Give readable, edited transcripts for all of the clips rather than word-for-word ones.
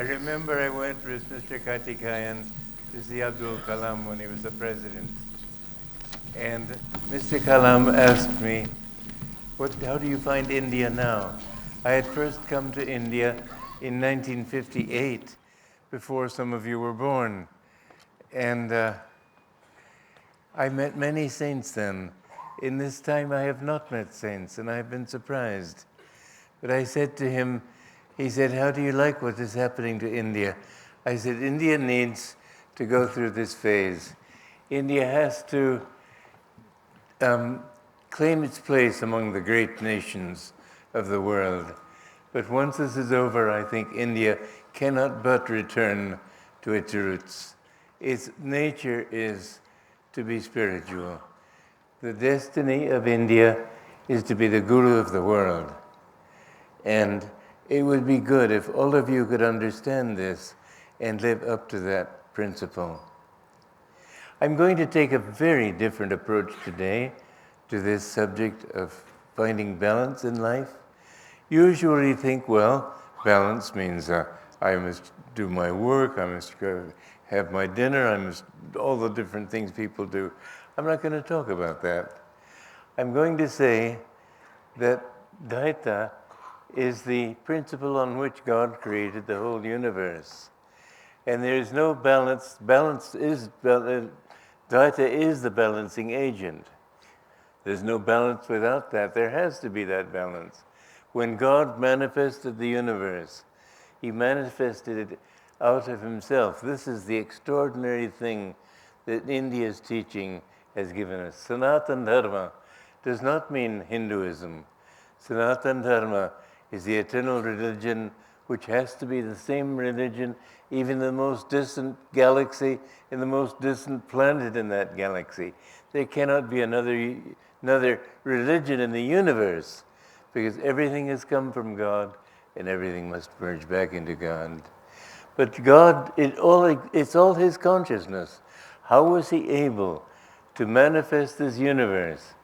I remember I went with Mr. Kartikayan to see Abdul Kalam when he was the president. And Mr. Kalam asked me, how do you find India now? I had first come to India in 1958, before some of you were born. And I met many saints then. In this time, I have not met saints, and I have been surprised. But I said to him, he said, how do you like what is happening to India? I said, India needs to go through this phase. India has to claim its place among the great nations of the world. But once this is over, I think India cannot but return to its roots. Its nature is to be spiritual. The destiny of India is to be the guru of the world. And it would be good if all of you could understand this and live up to that principle. I'm going to take a very different approach today to this subject of finding balance in life. Usually think, well, balance means I must do my work, I must go have my dinner, I must all the different things people do. I'm not going to talk about that. I'm going to say that Dvaita is the principle on which God created the whole universe. And there is no balance. Dvaita is the balancing agent. There's no balance without that. There has to be that balance. When God manifested the universe, he manifested it out of himself. This is the extraordinary thing that India's teaching has given us. Sanatana Dharma does not mean Hinduism. Sanatana Dharma is the eternal religion which has to be the same religion, even the most distant galaxy and the most distant planet in that galaxy. There cannot be another religion in the universe, because everything has come from God and everything must merge back into God. But God, it's all his consciousness. How was he able to manifest this universe?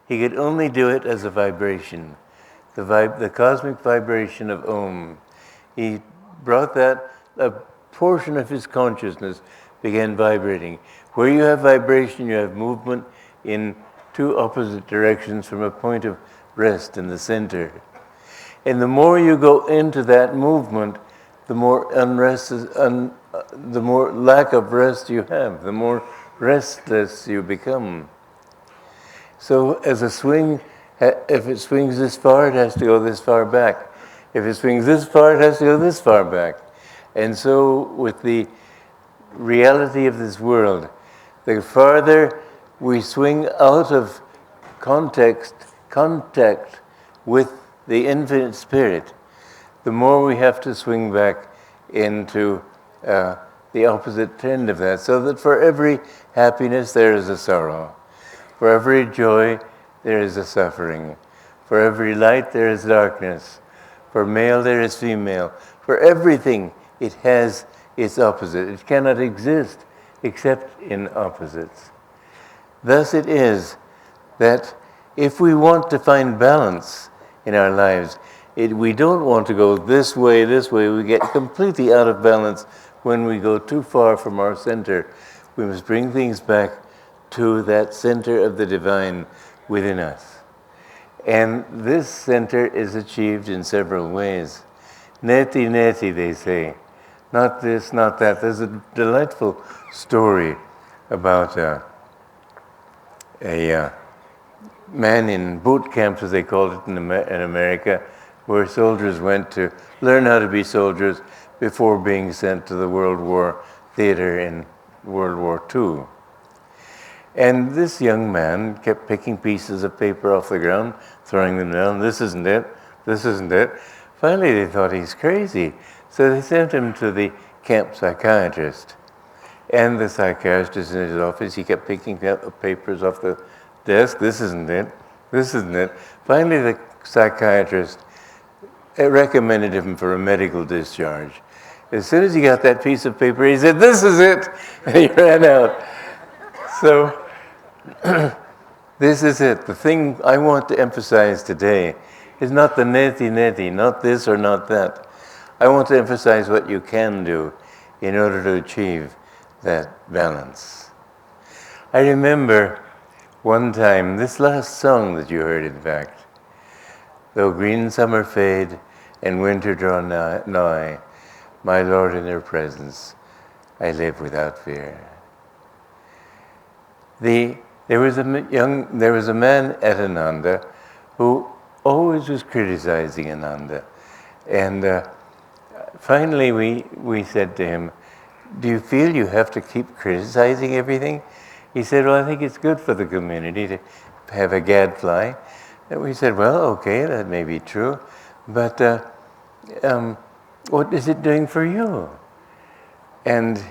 He could only do it as a vibration, the cosmic vibration of Om. He brought that, a portion of his consciousness began vibrating. Where you have vibration, you have movement in two opposite directions from a point of rest in the center. And the more you go into that movement, the more the more lack of rest you have, the more restless you become. So as a swing, if it swings this far, it has to go this far back. If it swings this far, it has to go this far back. And so with the reality of this world, the farther we swing out of contact with the infinite spirit, the more we have to swing back into the opposite end of that, so that for every happiness there is a sorrow. For every joy there is a suffering. For every light there is darkness. For male there is female. For everything it has its opposite. It cannot exist except in opposites. Thus it is that if we want to find balance in our lives, we don't want to go this way, we get completely out of balance when we go too far from our center. We must bring things back to that center of the divine within us. And this center is achieved in several ways. Neti neti, they say. Not this, not that. There's a delightful story about a man in boot camps, as they called it in America, where soldiers went to learn how to be soldiers before being sent to the World War theater in World War II. And this young man kept picking pieces of paper off the ground, throwing them down. This isn't it. This isn't it. Finally, they thought he's crazy. So they sent him to the camp psychiatrist. And the psychiatrist in his office, he kept picking up papers off the desk. This isn't it. This isn't it. Finally, the psychiatrist recommended him for a medical discharge. As soon as he got that piece of paper, he said, "This is it." And he ran out. So, this is it. The thing I want to emphasize today is not the neti neti, not this or not that. I want to emphasize what you can do in order to achieve that balance. I remember one time, this last song that you heard, in fact, though green summer fade and winter draw nigh, my Lord, in your presence, I live without fear. There was a man at Ananda who always was criticizing Ananda. And finally we said to him, do you feel you have to keep criticizing everything? He said, well, I think it's good for the community to have a gadfly. And we said, well, okay, that may be true, but what is it doing for you? And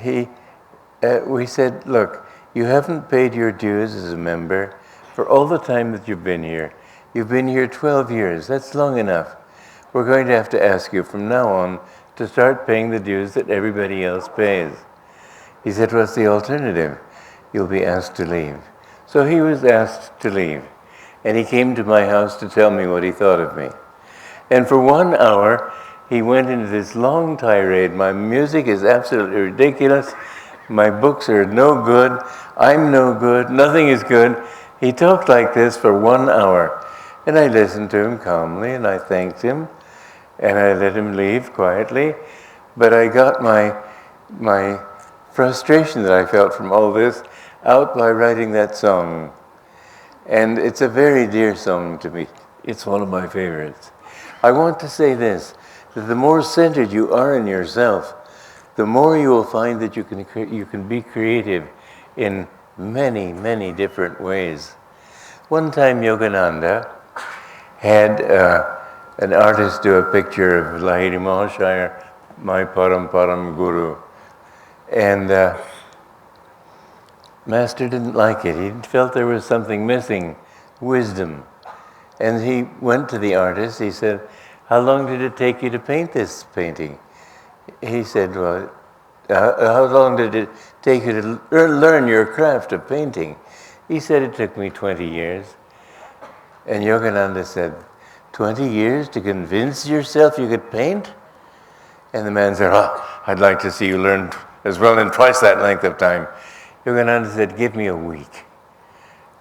we said, look, you haven't paid your dues as a member for all the time that you've been here. You've been here 12 years. That's long enough. We're going to have to ask you from now on to start paying the dues that everybody else pays. He said, what's the alternative? You'll be asked to leave. So he was asked to leave. And he came to my house to tell me what he thought of me. And for 1 hour, he went into this long tirade. My music is absolutely ridiculous. My books are no good. I'm no good. Nothing is good. He talked like this for 1 hour. And I listened to him calmly, and I thanked him, and I let him leave quietly. But I got my frustration that I felt from all this out by writing that song. And it's a very dear song to me. It's one of my favorites. I want to say this, that the more centered you are in yourself, the more you will find that you can be creative in many, many different ways. One time Yogananda had an artist do a picture of Lahiri Mahashaya, my Param Guru. And Master didn't like it. He felt there was something missing, wisdom. And he went to the artist. He said, how long did it take you to paint this painting? He said, well, how long did it take you to learn your craft of painting? He said, it took me 20 years. And Yogananda said, 20 years to convince yourself you could paint? And the man said, oh, I'd like to see you learn as well in twice that length of time. Yogananda said, give me a week.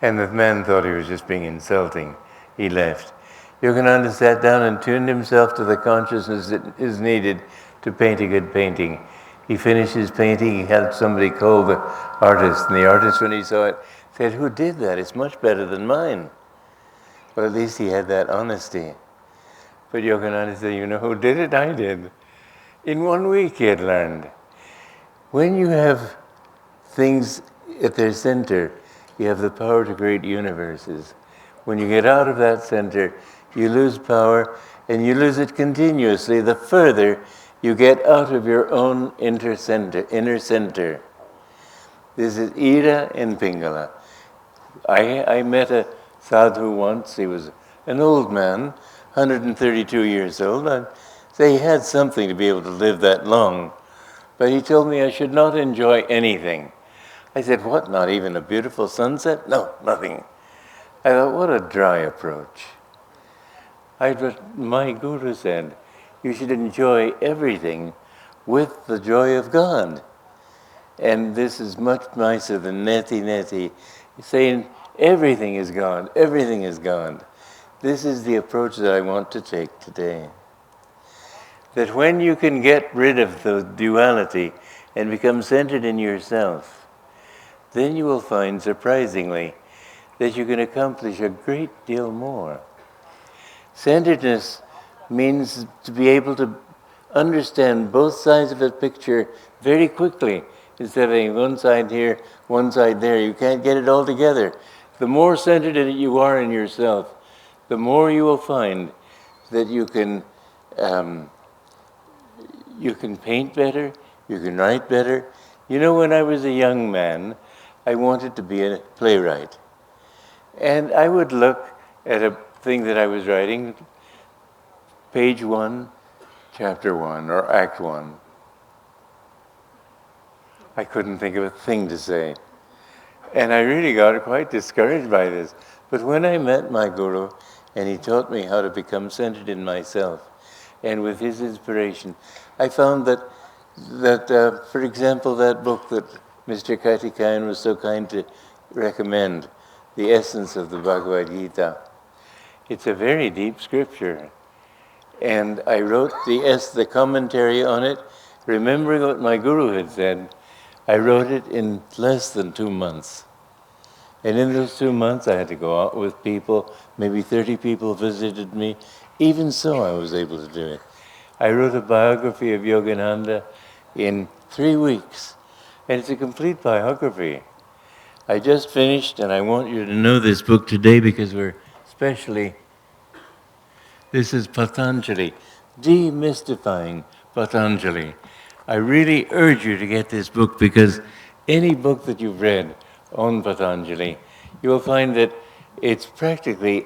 And the man thought he was just being insulting. He left. Yogananda sat down and tuned himself to the consciousness that is needed to paint a good painting. He finished his painting. He had somebody call the artist. And the artist, when he saw it, said, who did that? It's much better than mine. Well, at least he had that honesty. But Yogananda said, you know who did it? I did. In 1 week he had learned. When you have things at their center, you have the power to create universes. When you get out of that center, you lose power, and you lose it continuously the further you get out of your own inner center. This is Ira in Pingala. I met a sadhu once. He was an old man, 132 years old. I'd say he had something to be able to live that long. But he told me I should not enjoy anything. I said, what, not even a beautiful sunset? No, nothing. I thought, what a dry approach. My guru said, you should enjoy everything with the joy of God. And this is much nicer than neti, saying everything is God, everything is God. This is the approach that I want to take today. That when you can get rid of the duality and become centered in yourself, then you will find, surprisingly, that you can accomplish a great deal more. Centeredness means to be able to understand both sides of a picture very quickly, instead of having one side here, one side there. You can't get it all together. The more centered you are in yourself, the more you will find that you can paint better, you can write better. You know, when I was a young man, I wanted to be a playwright. And I would look at a thing that I was writing, page 1, chapter 1, or act 1. I couldn't think of a thing to say. And I really got quite discouraged by this. But when I met my guru, and he taught me how to become centered in myself, and with his inspiration. I found that for example, that book that Mr. Kartikeyan was so kind to recommend, The Essence of the Bhagavad Gita, it's a very deep scripture. And I wrote the commentary on it, remembering what my guru had said. I wrote it in less than 2 months. And in those 2 months, I had to go out with people. Maybe 30 people visited me. Even so, I was able to do it. I wrote a biography of Yogananda in 3 weeks. And it's a complete biography. I just finished, and I want you to know this book today because we're especially... This is Patanjali, Demystifying Patanjali. I really urge you to get this book because any book that you've read on Patanjali, you will find that it's practically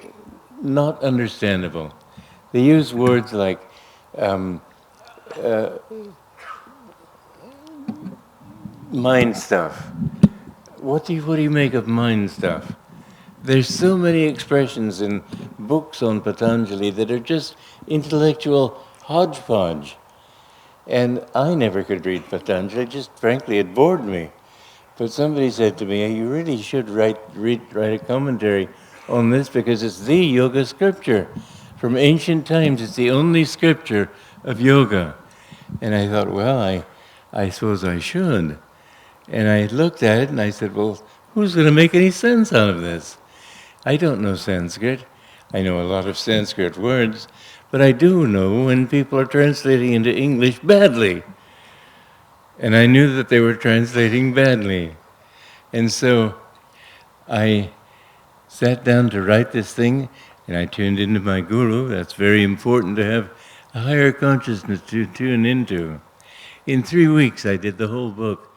not understandable. They use words like mind stuff. What do you make of mind stuff? There's so many expressions in books on Patanjali that are just intellectual hodgepodge. And I never could read Patanjali, just frankly, it bored me. But somebody said to me, hey, you really should write a commentary on this because it's the yoga scripture. From ancient times, it's the only scripture of yoga. And I thought, well, I suppose I should. And I looked at it and I said, well, who's going to make any sense out of this? I don't know Sanskrit. I know a lot of Sanskrit words, but I do know when people are translating into English badly. And I knew that they were translating badly. And so I sat down to write this thing, and I tuned into my guru. That's very important to have a higher consciousness to tune into. In 3 weeks, I did the whole book,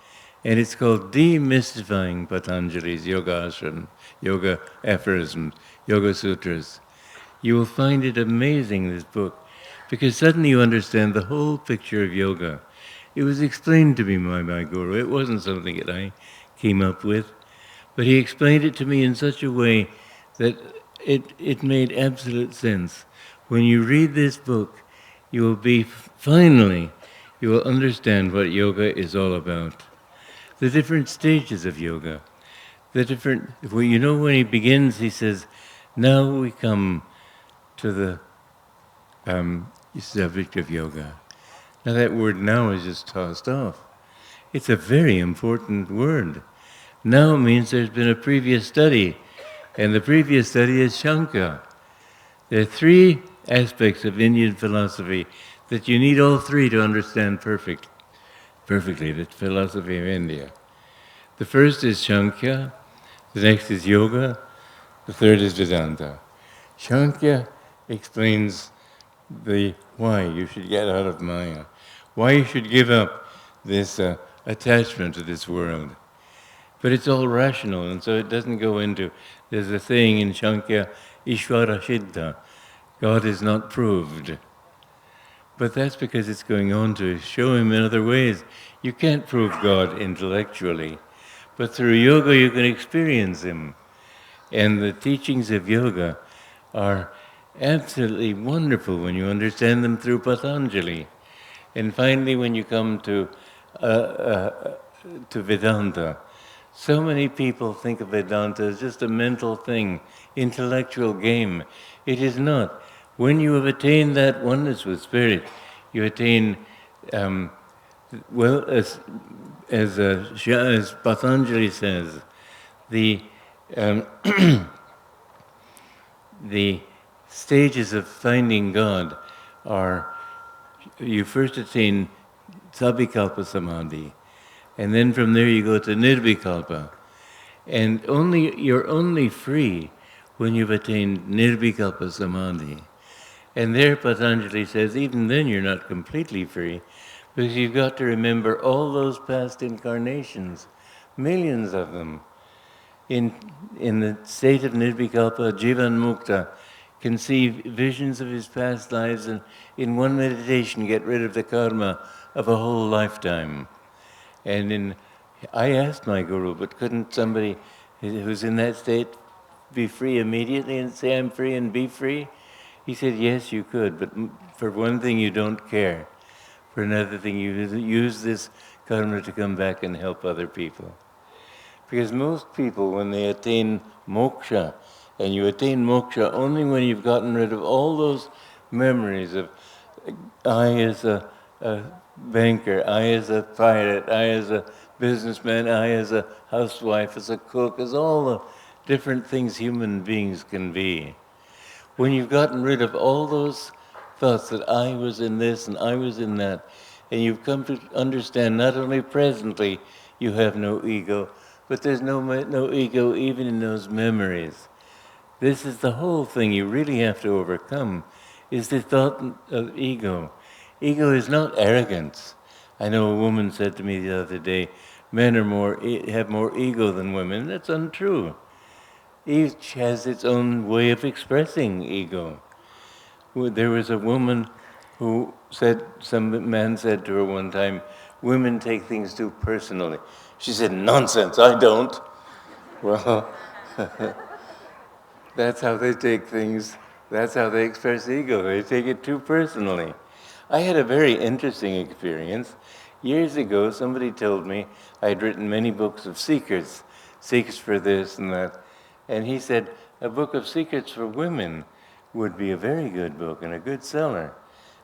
and it's called Demystifying Patanjali's Yoga Aphorisms, Yoga Sutras. You will find it amazing, this book, because suddenly you understand the whole picture of yoga. It was explained to me by my guru. It wasn't something that I came up with, but he explained it to me in such a way that it made absolute sense. When you read this book, you will understand what yoga is all about. The different stages of yoga. When he begins, he says, now we come to the subject of yoga. Now that word now is just tossed off. It's a very important word. Now means there's been a previous study, and the previous study is Shankya. There are 3 aspects of Indian philosophy that you need all 3 to understand perfectly the philosophy of India. The first is Shankya, the next is Yoga, the third is Vedanta. Shankya explains the why you should get out of Maya, why you should give up this attachment to this world. But it's all rational, and so it doesn't go into, there's a saying in Shankya, Ishvara Siddha, God is not proved. But that's because it's going on to show him in other ways. You can't prove God intellectually, but through yoga you can experience him. And the teachings of yoga are absolutely wonderful when you understand them through Patanjali. And finally, when you come to Vedanta, so many people think of Vedanta as just a mental thing, intellectual game. It is not. When you have attained that oneness with Spirit, you attain, as Patanjali says, the the stages of finding God are, you first attain Sabikalpa Samadhi, and then from there you go to Nirvikalpa. And you're only free when you've attained Nirvikalpa Samadhi. And there Patanjali says, even then you're not completely free, because you've got to remember all those past incarnations, millions of them. In the state of Nirvikalpa, Jivan Mukta can see visions of his past lives and in one meditation get rid of the karma of a whole lifetime. And I asked my guru, but couldn't somebody who's in that state be free immediately and say, I'm free and be free? He said, yes, you could, but for one thing you don't care. For another thing, you use this karma to come back and help other people. Because most people, when they attain moksha, and you attain moksha only when you've gotten rid of all those memories of I as a banker, I as a pilot, I as a businessman, I as a housewife, as a cook, as all the different things human beings can be. When you've gotten rid of all those thoughts that I was in this and I was in that, and you've come to understand not only presently you have no ego, but there's no ego even in those memories. This is the whole thing you really have to overcome, is the thought of ego. Ego is not arrogance. I know a woman said to me the other day, men have more ego than women. That's untrue. Each has its own way of expressing ego. There was a woman who said, some man said to her one time, women take things too personally. She said, nonsense, I don't. Well, that's how they take things, that's how they express ego. They take it too personally. I had a very interesting experience. Years ago, somebody told me I'd written many books of secrets for this and that. And he said, a book of secrets for women would be a very good book and a good seller.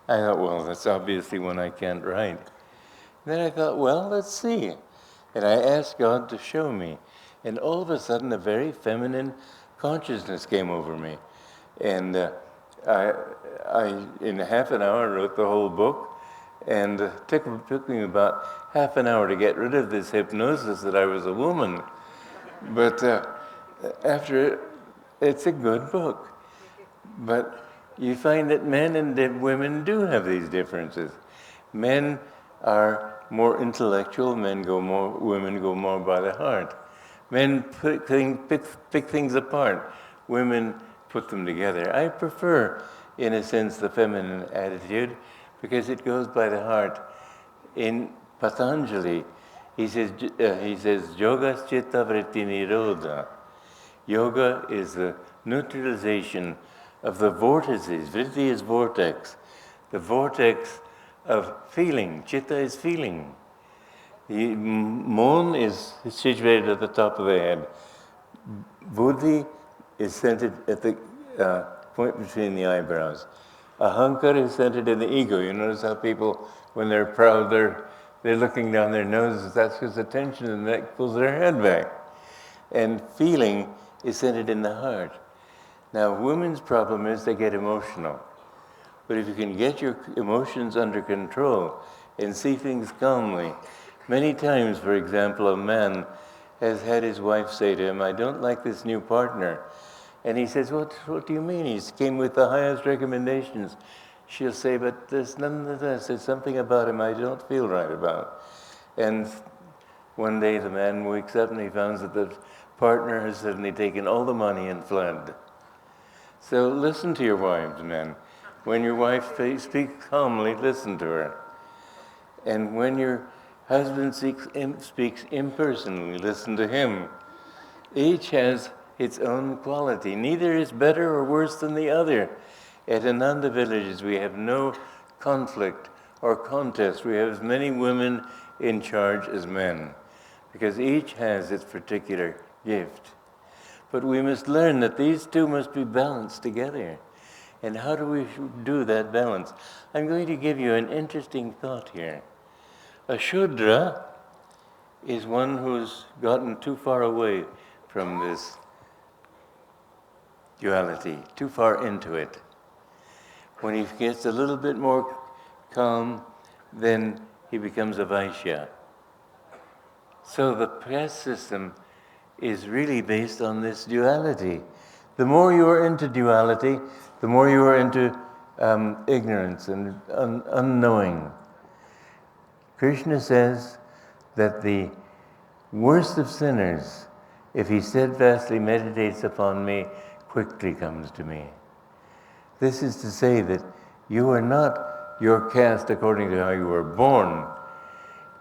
I thought, well, that's obviously one I can't write. Then I thought, well, let's see. And I asked God to show me. And all of a sudden, a very feminine consciousness came over me. And I, in half an hour, wrote the whole book. And it took me about half an hour to get rid of this hypnosis that I was a woman. But it's a good book. But you find that men and women do have these differences. Men are more intellectual, women go more by the heart. Men pick things apart, women put them together. I prefer, in a sense, the feminine attitude because it goes by the heart. In Patanjali, he says, Yoga Chitta Vritti Nirodha. Yoga is the neutralization of the vortices. Vritti is vortex. The vortex of feeling. Chitta is feeling. The mon is situated at the top of the head. Buddhi is centered at the point between the eyebrows. Ahankara is centered in the ego. You notice how people, when they're proud, they're looking down their noses. That's because the tension in the neck pulls their head back. And feeling is centered in the heart. Now, women's problem is they get emotional. But if you can get your emotions under control and see things calmly, many times, for example, a man has had his wife say to him, I don't like this new partner. And he says, what do you mean? He came with the highest recommendations. She'll say, but there's none of this. There's something about him I don't feel right about. And one day the man wakes up and he finds that the partner has suddenly taken all the money and fled. So listen to your wives, men. When your wife speaks calmly, listen to her. And when your husband speaks impersonally, listen to him. Each has its own quality. Neither is better or worse than the other. At Ananda villages, we have no conflict or contest. We have as many women in charge as men, because each has its particular gift. But we must learn that these two must be balanced together. And how do we do that balance? I'm going to give you an interesting thought here. A Shudra is one who's gotten too far away from this duality, too far into it. When he gets a little bit more calm, then he becomes a Vaishya. So the caste system is really based on this duality. The more you are into duality, the more you are into ignorance and unknowing. Krishna says that the worst of sinners, if he steadfastly meditates upon me, quickly comes to me. This is to say that you are not your caste according to how you were born.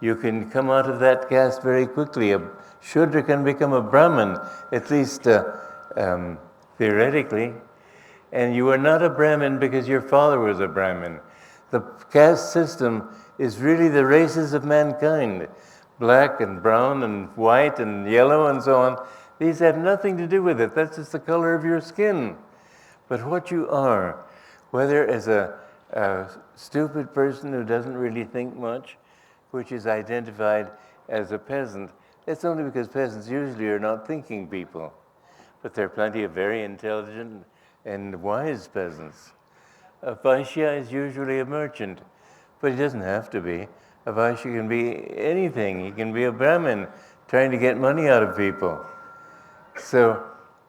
You can come out of that caste very quickly. A Shudra can become a Brahmin, at least theoretically. And you are not a Brahmin because your father was a Brahmin. The caste system is really the races of mankind. Black and brown and white and yellow and so on. These have nothing to do with it. That's just the color of your skin. But what you are, whether as a stupid person who doesn't really think much, which is identified as a peasant, it's only because peasants usually are not thinking people. But there are plenty of very intelligent and wise peasants. A Vaishya is usually a merchant, but he doesn't have to be. A Vaishya can be anything. He can be a Brahmin trying to get money out of people. So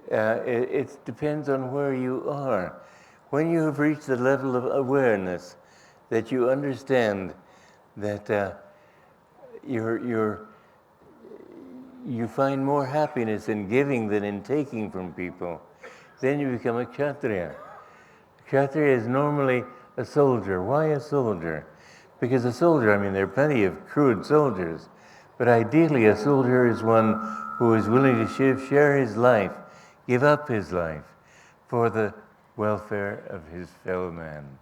it depends on where you are. When you have reached the level of awareness that you understand that you find more happiness in giving than in taking from people, then you become a Kshatriya. Kshatriya is normally a soldier. Why a soldier? Because a soldier, I mean, there are plenty of crude soldiers, but ideally a soldier is one who is willing to share his life, give up his life for the welfare of his fellow man.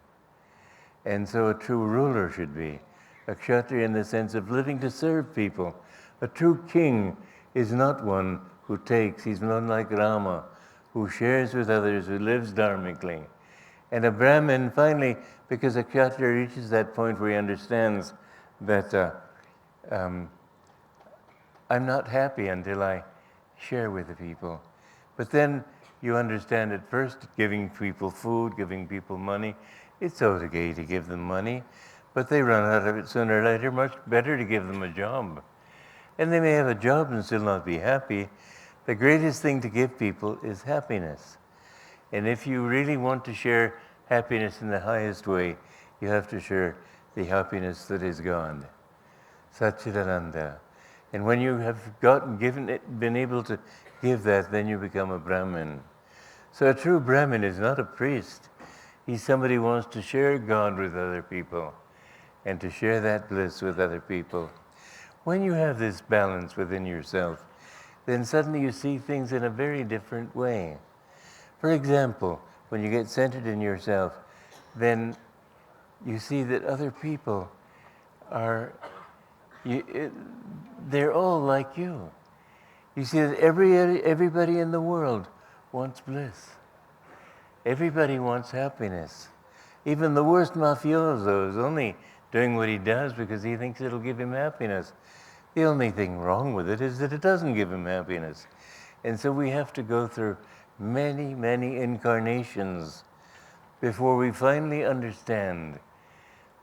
And so a true ruler should be a Kshatriya in the sense of living to serve people. A true king is not one who takes. He's not like Rama, who shares with others, who lives dharmically. And a Brahmin, finally, because a Kshatriya reaches that point where he understands that I'm not happy until I share with the people. But then you understand at first giving people food, giving people money, it's okay to give them money, but they run out of it sooner or later. Much better to give them a job. And they may have a job and still not be happy. The greatest thing to give people is happiness. And if you really want to share happiness in the highest way, you have to share the happiness that is God, Satchidananda. And when you have been able to give that, then you become a Brahmin. So a true Brahmin is not a priest. He's somebody who wants to share God with other people and to share that bliss with other people. When you have this balance within yourself, then suddenly you see things in a very different way. For example, when you get centered in yourself, then you see that other people they're all like you. You see that everybody in the world wants bliss. Everybody wants happiness. Even the worst mafioso is only doing what he does because he thinks it'll give him happiness. The only thing wrong with it is that it doesn't give him happiness. And so we have to go through many, many incarnations before we finally understand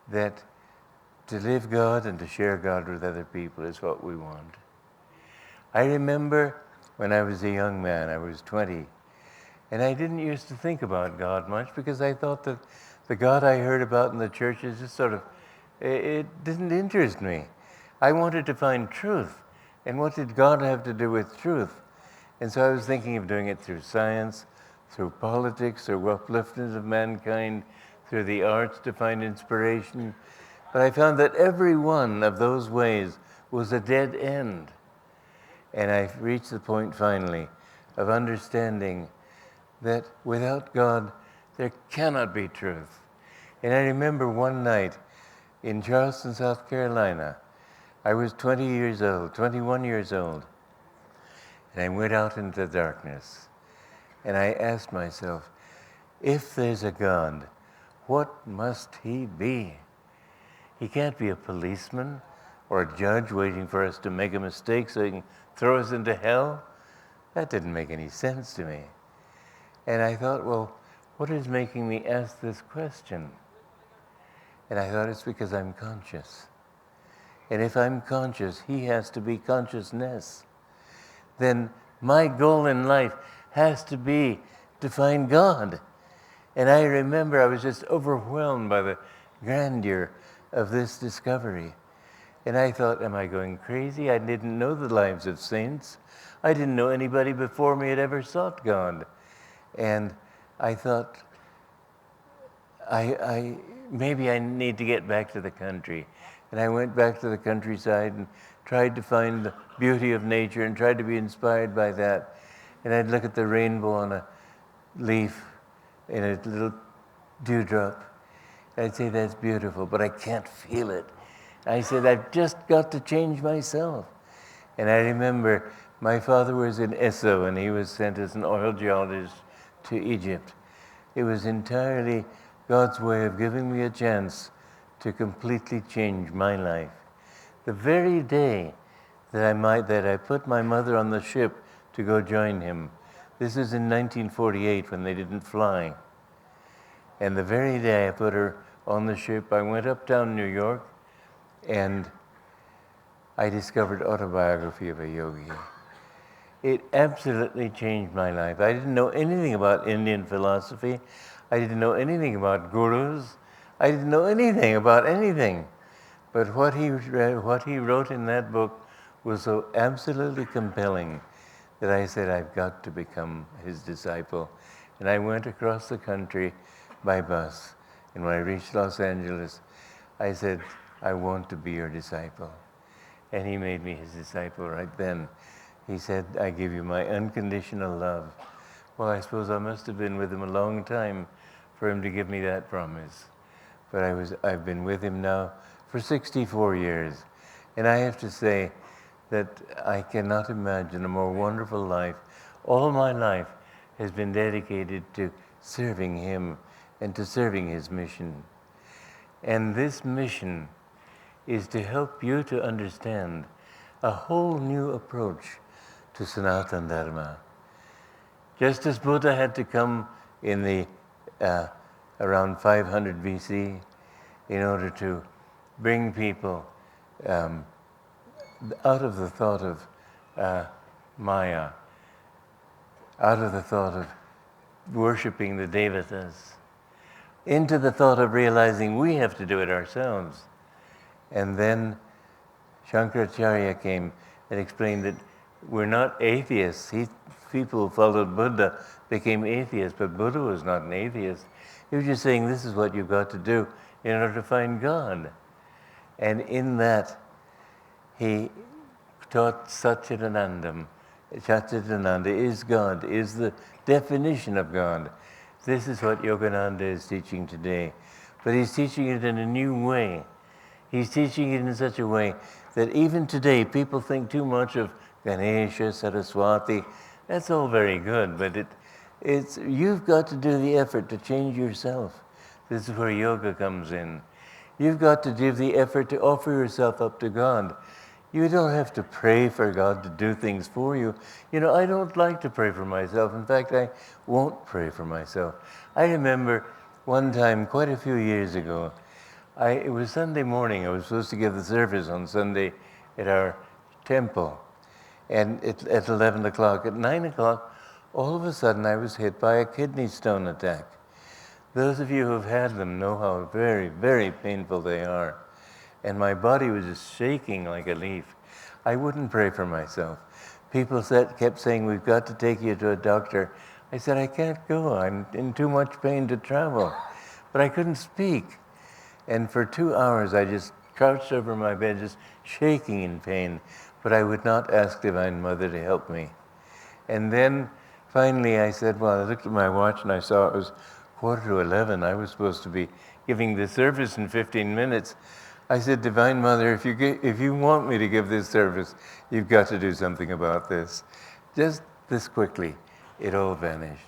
that to live God and to share God with other people is what we want. I remember when I was a young man, I was 20, and I didn't used to think about God much because I thought that the God I heard about in the churches just it didn't interest me. I wanted to find truth. And what did God have to do with truth? And so I was thinking of doing it through science, through politics, through upliftment of mankind, through the arts to find inspiration. But I found that every one of those ways was a dead end. And I reached the point finally of understanding that without God, there cannot be truth. And I remember one night in Charleston, South Carolina, I was 21 years old, and I went out into the darkness, and I asked myself, if there's a God, what must he be? He can't be a policeman or a judge waiting for us to make a mistake so he can throw us into hell. That didn't make any sense to me. And I thought, well, what is making me ask this question? And I thought it's because I'm conscious. And if I'm conscious, he has to be consciousness. Then my goal in life has to be to find God. And I remember I was just overwhelmed by the grandeur of this discovery. And I thought, am I going crazy? I didn't know the lives of saints. I didn't know anybody before me had ever sought God. And I thought, maybe I need to get back to the country. And I went back to the countryside and tried to find the beauty of nature and tried to be inspired by that. And I'd look at the rainbow on a leaf in a little dewdrop. I'd say, that's beautiful, but I can't feel it. I said, I've just got to change myself. And I remember my father was in Esso, and he was sent as an oil geologist to Egypt. It was entirely God's way of giving me a chance to completely change my life. The very day that I put my mother on the ship to go join him, this is in 1948 when they didn't fly. And the very day I put her on the ship, I went uptown New York, and I discovered Autobiography of a Yogi. It absolutely changed my life. I didn't know anything about Indian philosophy. I didn't know anything about gurus. I didn't know anything about anything. But what he wrote in that book was so absolutely compelling that I said, I've got to become his disciple. And I went across the country by bus. And when I reached Los Angeles, I said, I want to be your disciple. And he made me his disciple right then. He said, I give you my unconditional love. Well, I suppose I must have been with him a long time for him to give me that promise. But I've been with him now for 64 years. And I have to say that I cannot imagine a more wonderful life. All my life has been dedicated to serving him and to serving his mission. And this mission is to help you to understand a whole new approach to Sanatana Dharma. Just as Buddha had to come in the around 500 BC in order to bring people out of the thought of Maya, out of the thought of worshipping the devatas, into the thought of realizing we have to do it ourselves. And then Shankaracharya came and explained that we're not atheists. People who followed Buddha became atheists, but Buddha was not an atheist. He was just saying, this is what you've got to do in order to find God. And in that, he taught Satchidanandam. Satchidananda is God, is the definition of God. This is what Yogananda is teaching today. But he's teaching it in a new way. He's teaching it in such a way that even today, people think too much of Ganesha, Saraswati. That's all very good, but you've got to do the effort to change yourself. This is where yoga comes in. You've got to do the effort to offer yourself up to God. You don't have to pray for God to do things for you. You know, I don't like to pray for myself. In fact, I won't pray for myself. I remember one time, quite a few years ago, it was Sunday morning. I was supposed to give the service on Sunday at our temple. And at 11 o'clock, at 9 o'clock, all of a sudden I was hit by a kidney stone attack. Those of you who have had them know how very, very painful they are. And my body was just shaking like a leaf. I wouldn't pray for myself. People kept saying, we've got to take you to a doctor. I said, I can't go. I'm in too much pain to travel. But I couldn't speak. And for 2 hours, I just crouched over my bed, just shaking in pain. But I would not ask Divine Mother to help me. And then finally I said, well, I looked at my watch and I saw it was 11:15. I was supposed to be giving the service in 15 minutes. I said, Divine Mother, if you want me to give this service, you've got to do something about this. Just this quickly, it all vanished.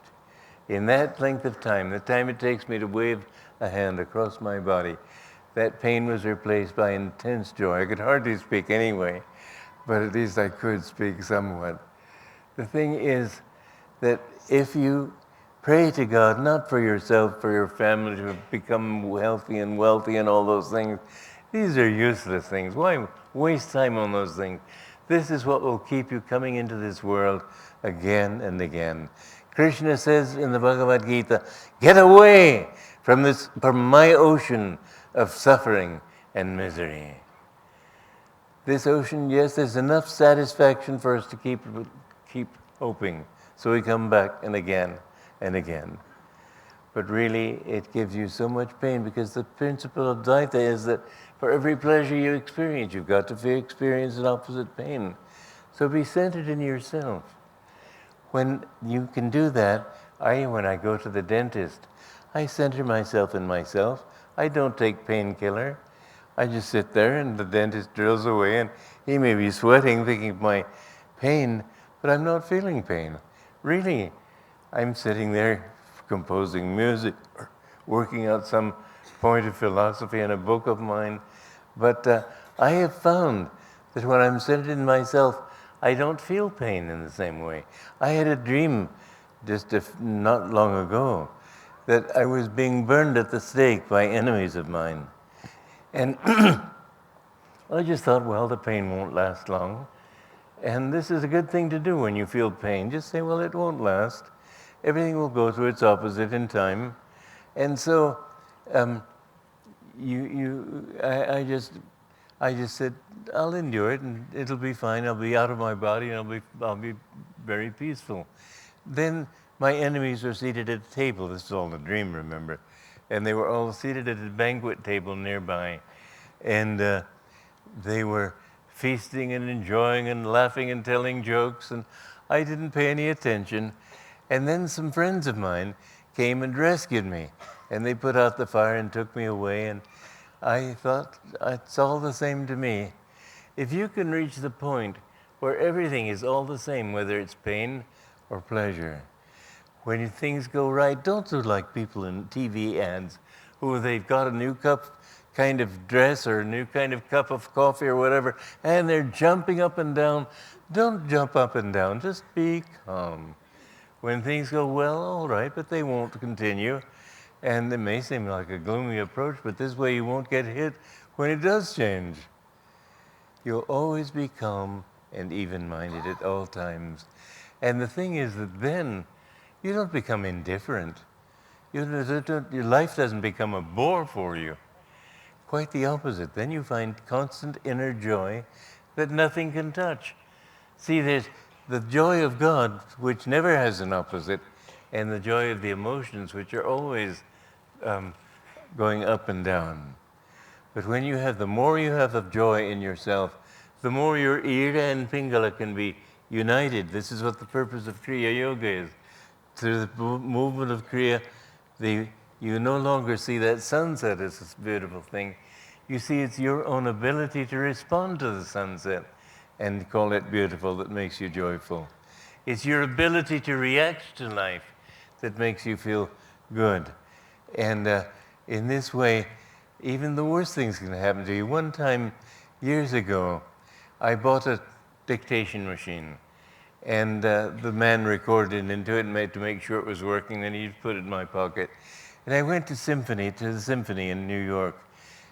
In that length of time, the time it takes me to wave a hand across my body, that pain was replaced by intense joy. I could hardly speak anyway, but at least I could speak somewhat. The thing is that if you pray to God, not for yourself, for your family to become healthy and wealthy and all those things, these are useless things. Why waste time on those things? This is what will keep you coming into this world again and again. Krishna says in the Bhagavad Gita, get away from my ocean of suffering and misery. This ocean, yes, there's enough satisfaction for us to keep hoping. So we come back and again and again. But really, it gives you so much pain because the principle of Dvaita is that for every pleasure you experience, you've got to experience an opposite pain. So be centered in yourself. When you can do that, when I go to the dentist, I center myself in myself. I don't take painkiller. I just sit there and the dentist drills away and he may be sweating thinking of my pain, but I'm not feeling pain. Really, I'm sitting there composing music or working out some point of philosophy in a book of mine. But I have found that when I'm centered in myself, I don't feel pain in the same way. I had a dream just not long ago that I was being burned at the stake by enemies of mine. And I just thought, well, the pain won't last long. And this is a good thing to do when you feel pain. Just say, well, it won't last. Everything will go to its opposite in time. And so I just said, I'll endure it and it'll be fine. I'll be out of my body and I'll be very peaceful. Then my enemies were seated at a table. This is all a dream, remember. And they were all seated at a banquet table nearby. And they were feasting and enjoying and laughing and telling jokes. And I didn't pay any attention. And then some friends of mine came and rescued me. And they put out the fire and took me away. And I thought, it's all the same to me. If you can reach the point where everything is all the same, whether it's pain or pleasure, when things go right, don't do like people in TV ads who they've got a new kind of dress or a new kind of cup of coffee or whatever, and they're jumping up and down. Don't jump up and down, just be calm. When things go well, all right, but they won't continue. And it may seem like a gloomy approach, but this way you won't get hit when it does change. You'll always be calm and even-minded at all times. And the thing is that then you don't become indifferent. Your life doesn't become a bore for you. Quite the opposite. Then you find constant inner joy that nothing can touch. See, there's the joy of God, which never has an opposite, and the joy of the emotions, which are always going up and down. But when you have, the more you have of joy in yourself, the more your Ira and Pingala can be united. This is what the purpose of Kriya Yoga is. Through the movement of Kriya, you no longer see that sunset as this beautiful thing. You see it's your own ability to respond to the sunset and call it beautiful that makes you joyful. It's your ability to react to life that makes you feel good. And in this way, even the worst things can happen to you. One time, years ago, I bought a dictation machine. And the man recorded into it to make sure it was working, then he'd put it in my pocket. And I went to the Symphony in New York.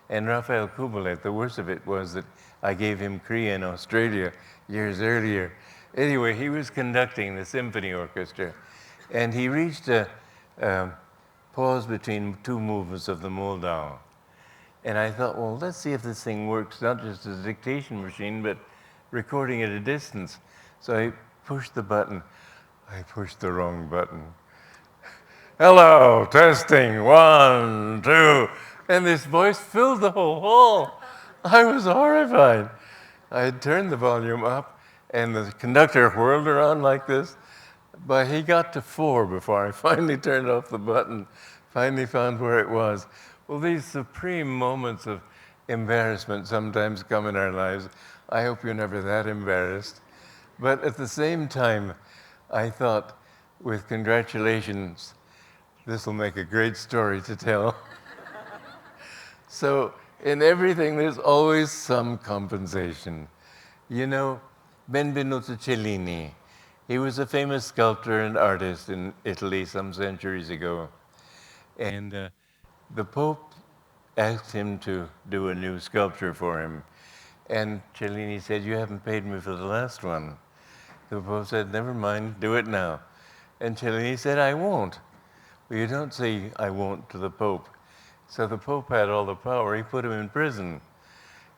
And Raphael Kubelet, the worst of it was that I gave him Kriya in Australia years earlier. Anyway, he was conducting the symphony orchestra. And he reached a pause between two movements of the Moldau. And I thought, well, let's see if this thing works, not just as a dictation machine, but recording at a distance. So I pushed the button. I pushed the wrong button. Hello, testing, 1, 2. And this voice filled the whole hall. I was horrified. I had turned the volume up, and the conductor whirled around like this. But he got to 4 before I finally turned off the button, finally found where it was. Well, these supreme moments of embarrassment sometimes come in our lives. I hope you're never that embarrassed. But at the same time, I thought, with congratulations, this will make a great story to tell. So in everything, there's always some compensation. You know, Benvenuto Cellini, he was a famous sculptor and artist in Italy some centuries ago. And the Pope asked him to do a new sculpture for him. And Cellini said, you haven't paid me for the last one. The Pope said, never mind, do it now. And Cellini said, I won't. Well, you don't say, I won't to the Pope. So the Pope had all the power. He put him in prison.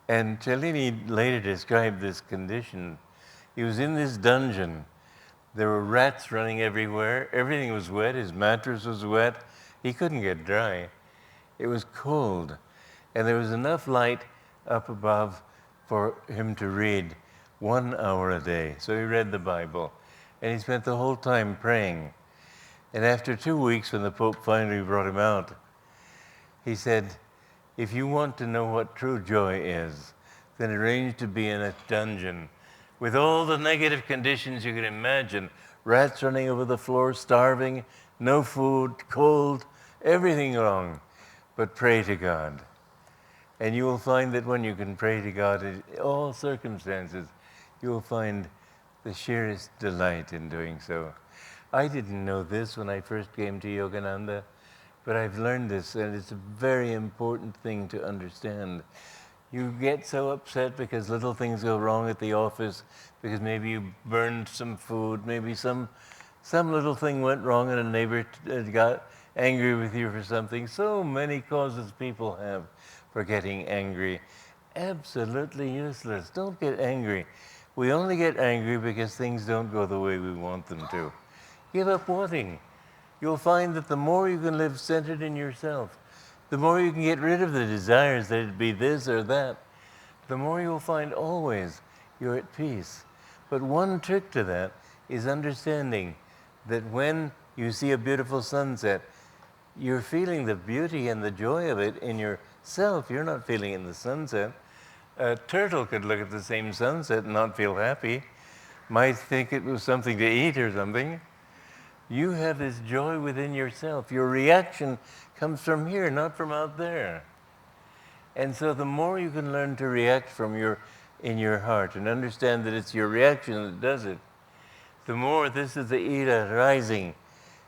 And Cellini later described this condition. He was in this dungeon. There were rats running everywhere. Everything was wet. His mattress was wet. He couldn't get dry. It was cold. And there was enough light up above for him to read 1 hour a day. So he read the Bible. And he spent the whole time praying. And after 2 weeks, when the Pope finally brought him out, he said, if you want to know what true joy is, then arrange to be in a dungeon with all the negative conditions you can imagine. Rats running over the floor, starving, no food, cold, everything wrong. But pray to God. And you will find that when you can pray to God in all circumstances, you will find the sheerest delight in doing so. I didn't know this when I first came to Yogananda, but I've learned this, and it's a very important thing to understand. You get so upset because little things go wrong at the office, because maybe you burned some food, maybe some little thing went wrong and a neighbor got angry with you for something. So many causes people have for getting angry. Absolutely useless. Don't get angry. We only get angry because things don't go the way we want them to. Give up wanting. You'll find that the more you can live centered in yourself, the more you can get rid of the desires that it be this or that, the more you'll find always you're at peace. But one trick to that is understanding that when you see a beautiful sunset, you're feeling the beauty and the joy of it in yourself. You're not feeling it in the sunset. A turtle could look at the same sunset and not feel happy, might think it was something to eat or something. You have this joy within yourself. Your reaction comes from here, not from out there. And so the more you can learn to react in your heart and understand that it's your reaction that does it, the more this is the Ida rising.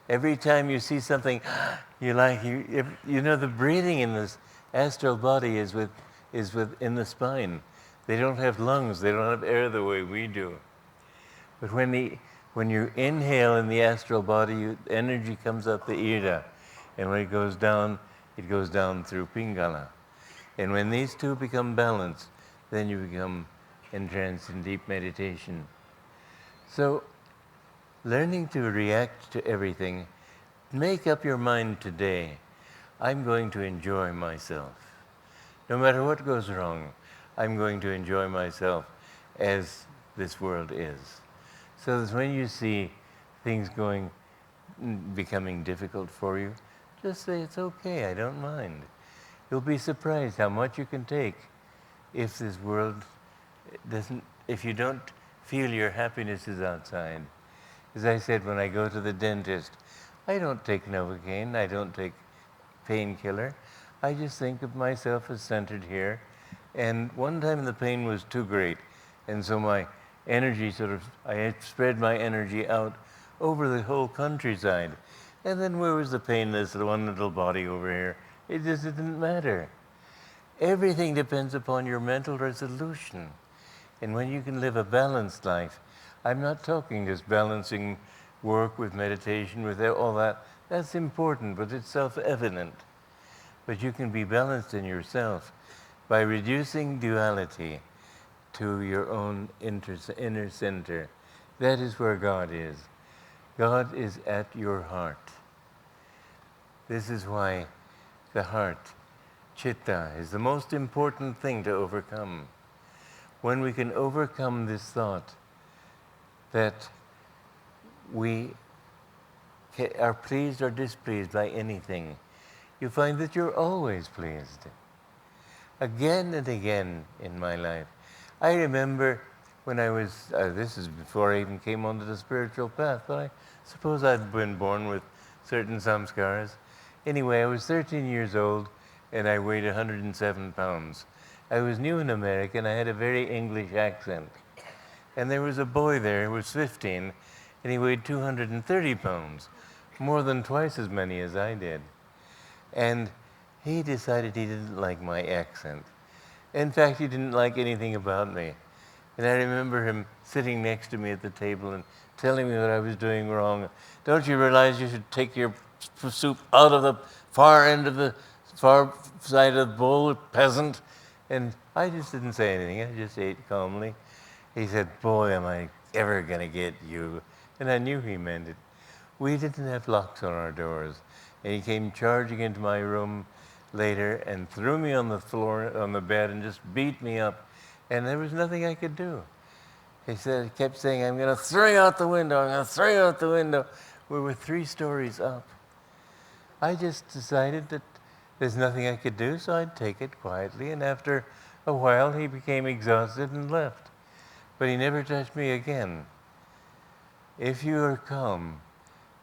Every time you see something you like, you know the breathing in this astral body is within the spine. They don't have lungs. They don't have air the way we do. But when you inhale in the astral body, energy comes up the Ida. And when it goes down through Pingala. And when these two become balanced, then you become entranced in deep meditation. So, learning to react to everything, make up your mind today, I'm going to enjoy myself. No matter what goes wrong, I'm going to enjoy myself as this world is. So that when you see things becoming difficult for you, just say, it's okay, I don't mind. You'll be surprised how much you can take if this world if you don't feel your happiness is outside. As I said, when I go to the dentist, I don't take Novocaine, I don't take painkiller. I just think of myself as centered here. And one time the pain was too great, and so my energy I had spread my energy out over the whole countryside. And then where was the pain? There's the one little body over here. It just didn't matter. Everything depends upon your mental resolution. And when you can live a balanced life, I'm not talking just balancing work with meditation, with all that. That's important, but it's self-evident. But you can be balanced in yourself by reducing duality to your own inner center. That is where God is. God is at your heart. This is why the heart, chitta, is the most important thing to overcome. When we can overcome this thought that we are pleased or displeased by anything, you find that you're always pleased. Again and again in my life. I remember when I was, this is before I even came onto the spiritual path, but I suppose I'd been born with certain samskaras. Anyway, I was 13 years old and I weighed 107 pounds. I was new in America and I had a very English accent. And there was a boy there who was 15 and he weighed 230 pounds, more than twice as many as I did. And he decided he didn't like my accent. In fact, he didn't like anything about me. And I remember him sitting next to me at the table and telling me what I was doing wrong. Don't you realize you should take your soup out of the far side of the bowl, peasant? And I just didn't say anything. I just ate calmly. He said, boy, am I ever going to get you. And I knew he meant it. We didn't have locks on our doors. And he came charging into my room later and threw me on the floor, on the bed, and just beat me up. And there was nothing I could do. He kept saying, I'm going to throw you out the window. I'm going to throw you out the window. We were 3 stories up. I just decided that there's nothing I could do, so I'd take it quietly, and after a while he became exhausted and left. But he never touched me again. If you are calm,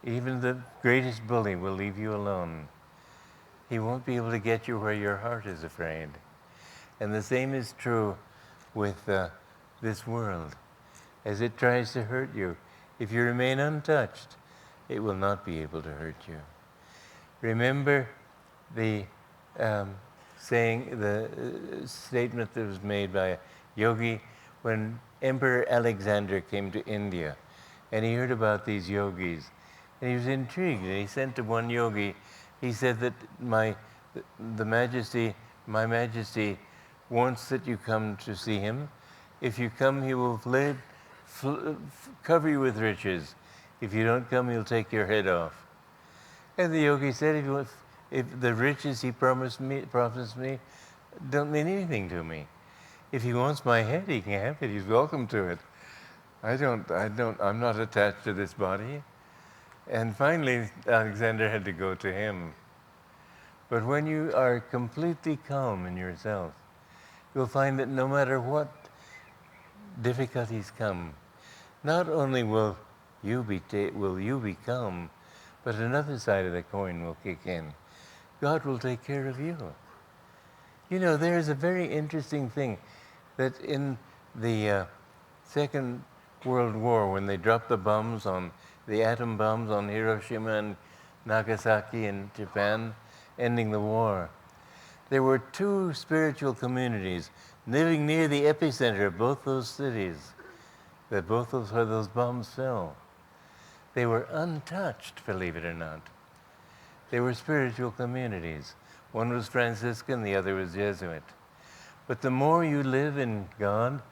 even the greatest bully will leave you alone. He won't be able to get you where your heart is afraid. And the same is true with this world. As it tries to hurt you, if you remain untouched, it will not be able to hurt you. Remember the saying, the statement that was made by a yogi when Emperor Alexander came to India, and he heard about these yogis, and he was intrigued, and he sent to one yogi. He said that my Majesty wants that you come to see him. If you come, he will cover you with riches. If you don't come, he'll take your head off. And the yogi said, if the riches he promised me don't mean anything to me. If he wants my head, he can have it. He's welcome to it. I'm not attached to this body. And finally, Alexander had to go to him. But when you are completely calm in yourself, you'll find that no matter what difficulties come, not only will you be calm, but another side of the coin will kick in. God will take care of you. You know, there's a very interesting thing that in the Second World War, when they dropped the atom bombs on Hiroshima and Nagasaki in Japan, ending the war, there were 2 spiritual communities living near the epicenter of both those cities, where those bombs fell. They were untouched, believe it or not. They were spiritual communities. One was Franciscan, the other was Jesuit. But the more you live in God,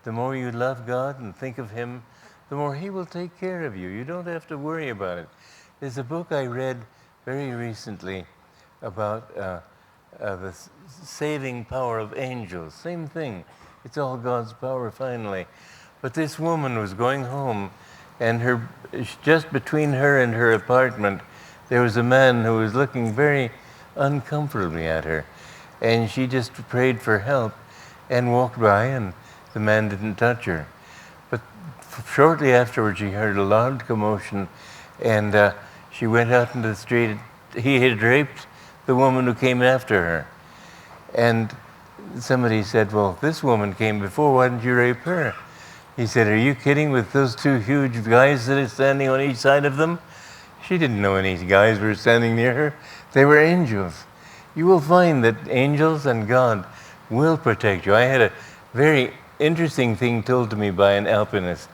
the more you love God and think of Him, the more He will take care of you. You don't have to worry about it. There's a book I read very recently about the saving power of angels. Same thing. It's all God's power finally. But this woman was going home, and just between her and her apartment, there was a man who was looking very uncomfortably at her. And she just prayed for help and walked by, and the man didn't touch her. But shortly afterwards, she heard a loud commotion, and she went out into the street. He had raped the woman who came after her. And somebody said, well, this woman came before, why didn't you rape her? He said, are you kidding with those 2 huge guys that are standing on each side of them? She didn't know any guys were standing near her. They were angels. You will find that angels and God will protect you. I had a very interesting thing told to me by an alpinist.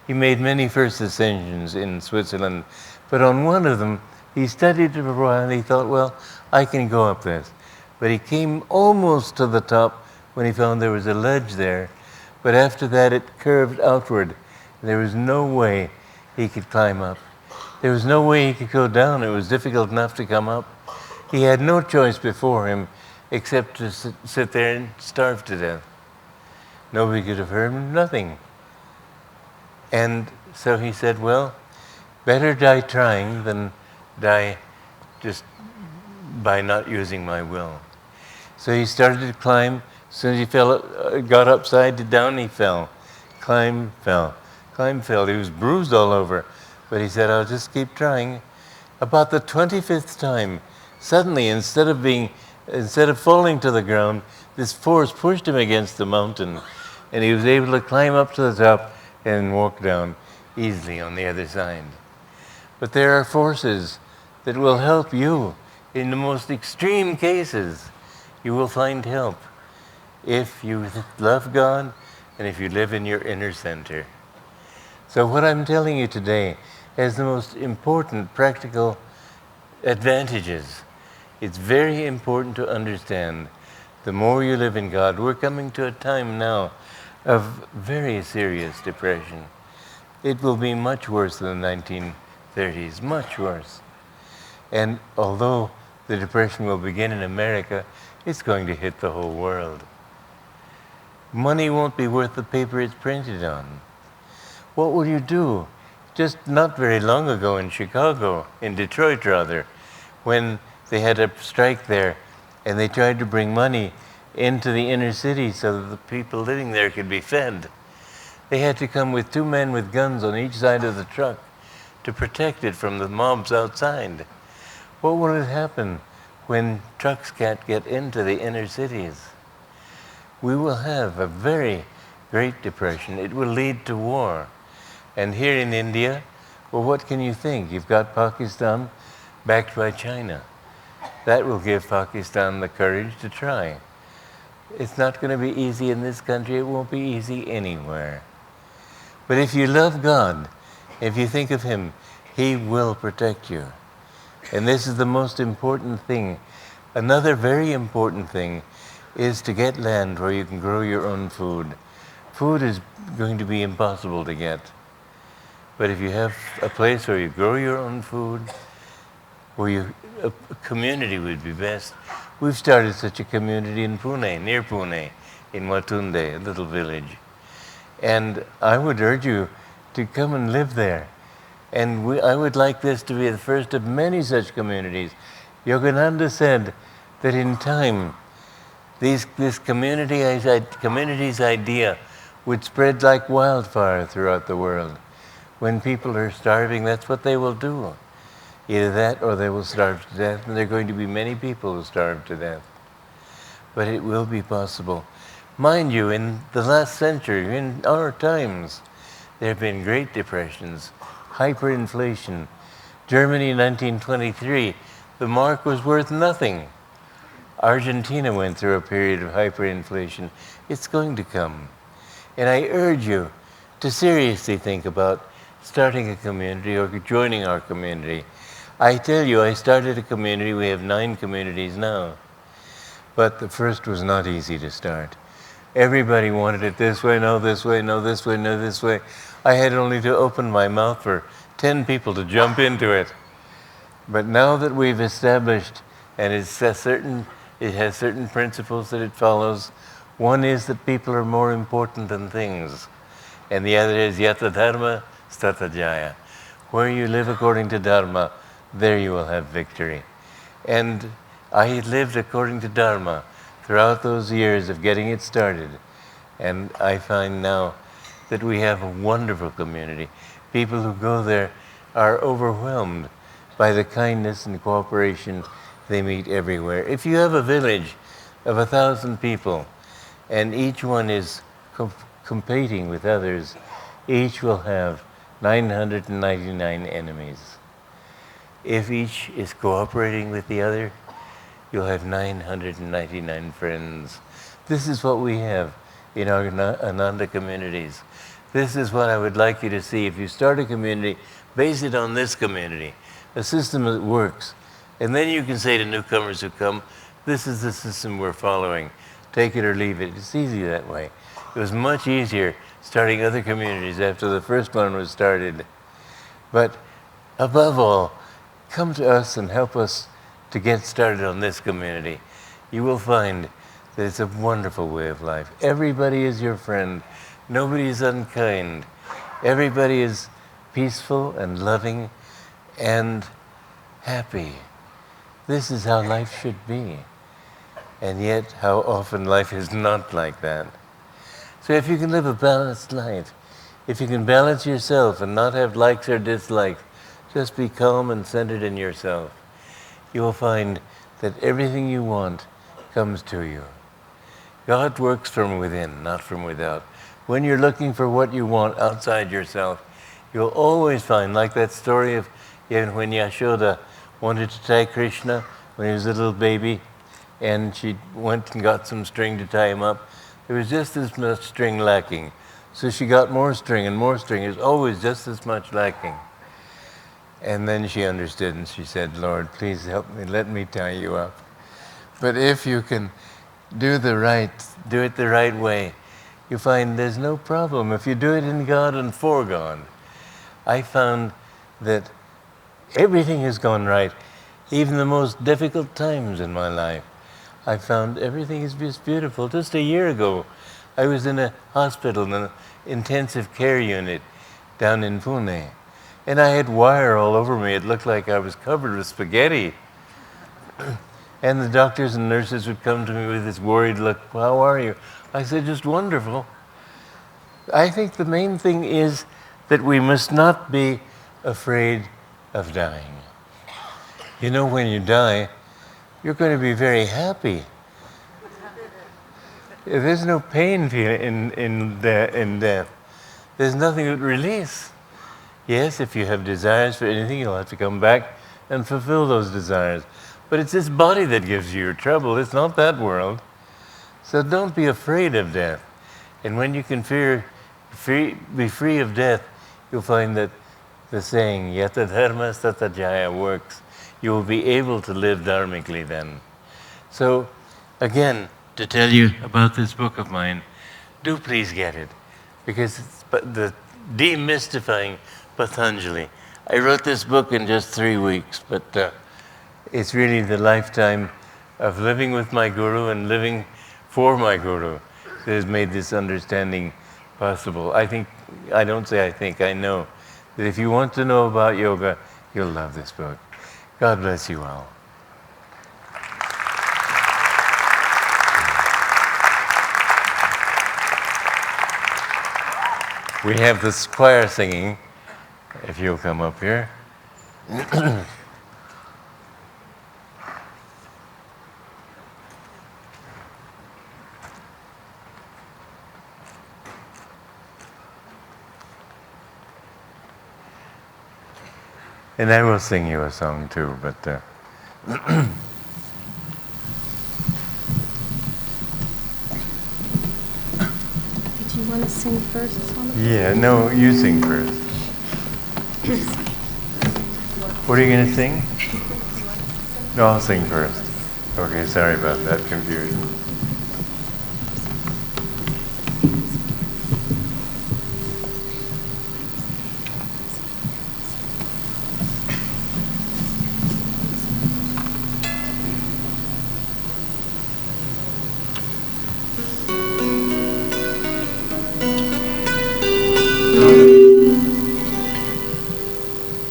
He made many first ascensions in Switzerland, but on one of them, he studied for a while and he thought, well, I can go up this. But he came almost to the top when he found there was a ledge there. But after that, it curved outward. There was no way he could climb up. There was no way he could go down. It was difficult enough to come up. He had no choice before him except to sit there and starve to death. Nobody could have heard him, nothing. And so he said, well, better die trying than die just by not using my will. So he started to climb. As soon as he got upside down, he fell. Climb, fell. Climb, fell. He was bruised all over. But he said, I'll just keep trying. About the 25th time, suddenly, instead of falling to the ground, this force pushed him against the mountain. And he was able to climb up to the top and walk down easily on the other side. But there are forces that will help you in the most extreme cases. You will find help if you love God and if you live in your inner center. So what I'm telling you today has the most important practical advantages. It's very important to understand the more you live in God. We're coming to a time now of very serious depression. It will be much worse than the 1930s, much worse. And although the depression will begin in America, it's going to hit the whole world. Money won't be worth the paper it's printed on. What will you do just not very long ago in Chicago, in Detroit rather, when they had a strike there and they tried to bring money into the inner city so that the people living there could be fed. They had to come with 2 men with guns on each side of the truck to protect it from the mobs outside. What will it happen when trucks can't get into the inner cities? We will have a very Great Depression. It will lead to war. And here in India, well, what can you think? You've got Pakistan backed by China. That will give Pakistan the courage to try. It's not going to be easy in this country. It won't be easy anywhere. But if you love God, if you think of Him, He will protect you. And this is the most important thing. Another very important thing is to get land where you can grow your own food. Food is going to be impossible to get. But if you have a place where you grow your own food, where a community would be best. We've started such a community in Pune, near Pune, in Matunde, a little village. And I would urge you to come and live there. And I would like this to be the first of many such communities. Yogananda said that in time, this community's idea would spread like wildfire throughout the world. When people are starving, that's what they will do. Either that or they will starve to death, and there are going to be many people who starve to death. But it will be possible. Mind you, in the last century, in our times, there have been great depressions, hyperinflation. Germany in 1923, the mark was worth nothing. Argentina went through a period of hyperinflation. It's going to come. And I urge you to seriously think about starting a community or joining our community. I tell you, I started a community. We have 9 communities now. But the first was not easy to start. Everybody wanted it this way, no this way, no this way, no this way. I had only to open my mouth for 10 people to jump into it. But now that we've established, and it has certain principles that it follows. One is that people are more important than things. And the other is yata dharma stata jaya. Where you live according to dharma, there you will have victory. And I lived according to dharma throughout those years of getting it started. And I find now that we have a wonderful community. People who go there are overwhelmed by the kindness and cooperation they meet everywhere. If you have a village of 1,000 people, and each one is competing with others, each will have 999 enemies. If each is cooperating with the other, you'll have 999 friends. This is what we have in our Ananda communities. This is what I would like you to see. If you start a community, base it on this community, a system that works. And then you can say to newcomers who come, this is the system we're following. Take it or leave it. It's easy that way. It was much easier starting other communities after the first one was started. But above all, come to us and help us to get started on this community. You will find that it's a wonderful way of life. Everybody is your friend. Nobody is unkind. Everybody is peaceful and loving and happy. This is how life should be. And yet, how often life is not like that. So if you can live a balanced life, if you can balance yourself and not have likes or dislikes, just be calm and centered in yourself, you will find that everything you want comes to you. God works from within, not from without. When you're looking for what you want outside yourself, you'll always find, like that story of when Yashoda wanted to tie Krishna when he was a little baby, and she went and got some string to tie him up. There was just as much string lacking. So she got more string and more string. There's always just as much lacking. And then she understood and she said, Lord, please help me, let me tie you up. But if you can do it the right way, you find there's no problem. If you do it in God and for God, I found that everything has gone right. Even the most difficult times in my life, I found everything is just beautiful. Just a year ago, I was in a hospital, in an intensive care unit down in Pune. And I had wire all over me. It looked like I was covered with spaghetti. And the doctors and nurses would come to me with this worried look, how are you? I said, just wonderful. I think the main thing is that we must not be afraid of dying. You know, when you die, you're going to be very happy. There's no pain in death. There's nothing but release. Yes, if you have desires for anything, you'll have to come back and fulfill those desires. But it's this body that gives you your trouble. It's not that world. So don't be afraid of death. And when you can be free of death, you'll find that the saying, yata dharma tata jaya, works. You will be able to live dharmically then. So, again, to tell you about this book of mine, do please get it. Because it's the Demystifying Patanjali. I wrote this book in just 3 weeks, but it's really the lifetime of living with my guru and living for my guru that has made this understanding possible. I know that if you want to know about yoga, you'll love this book. God bless you all. We have the choir singing, if you'll come up here. And I will sing you a song too, but Did you want to sing first, Swami? yeah, no, you sing first. What are you going to sing? No, I'll sing first. Okay, sorry about that confusion.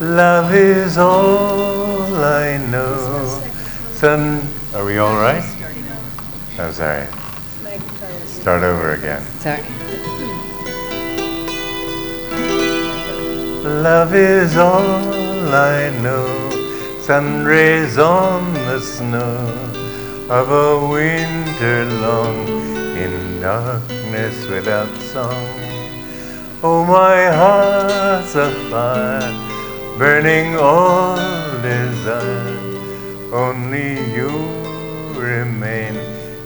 Love is all I know. Son, are we all right? Oh, sorry. Start over again. Sorry. Love is all I know. Sun rays on the snow of a winter long in darkness without song. Oh, my heart's afire, burning all desire, only you remain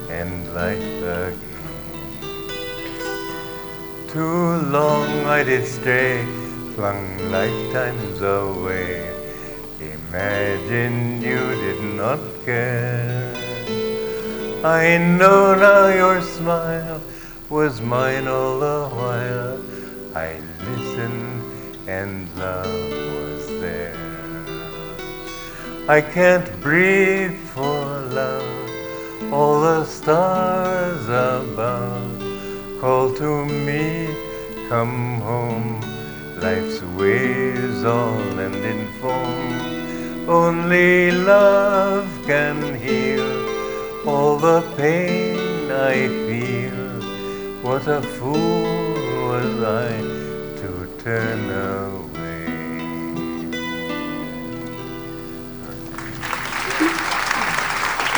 and light again. Too long I did stray, flung lifetimes away, imagine you did not care. I know now your smile was mine all the while, I listened and love was there. I can't breathe for love, all the stars above call to me, come home. Life's waves all end in foam, only love can heal all the pain I feel. What a fool was I to turn away.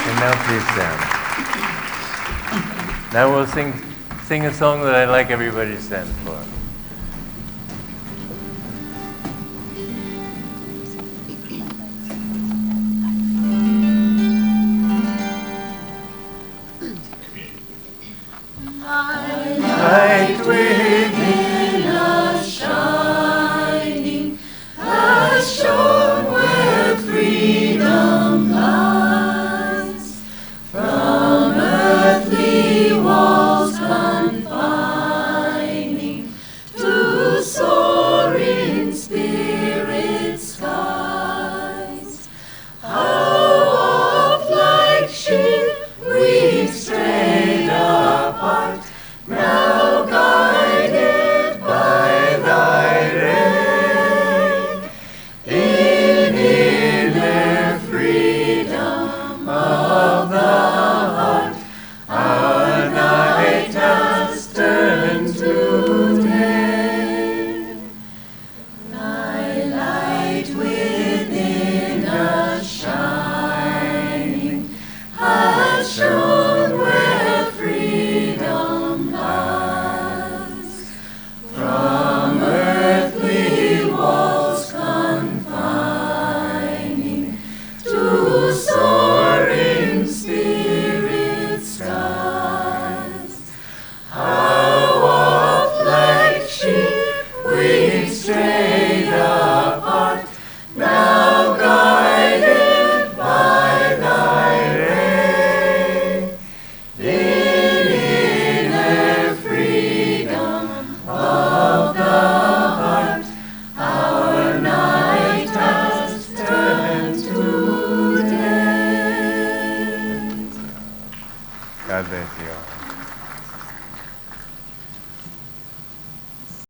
And now please stand. Now we'll sing a song that I'd like everybody to stand for. Light within us shining, has shone where freedom lies. From earthly walls confining, to soar in spirit skies. How oft like sheep we've strayed apart, now guide you.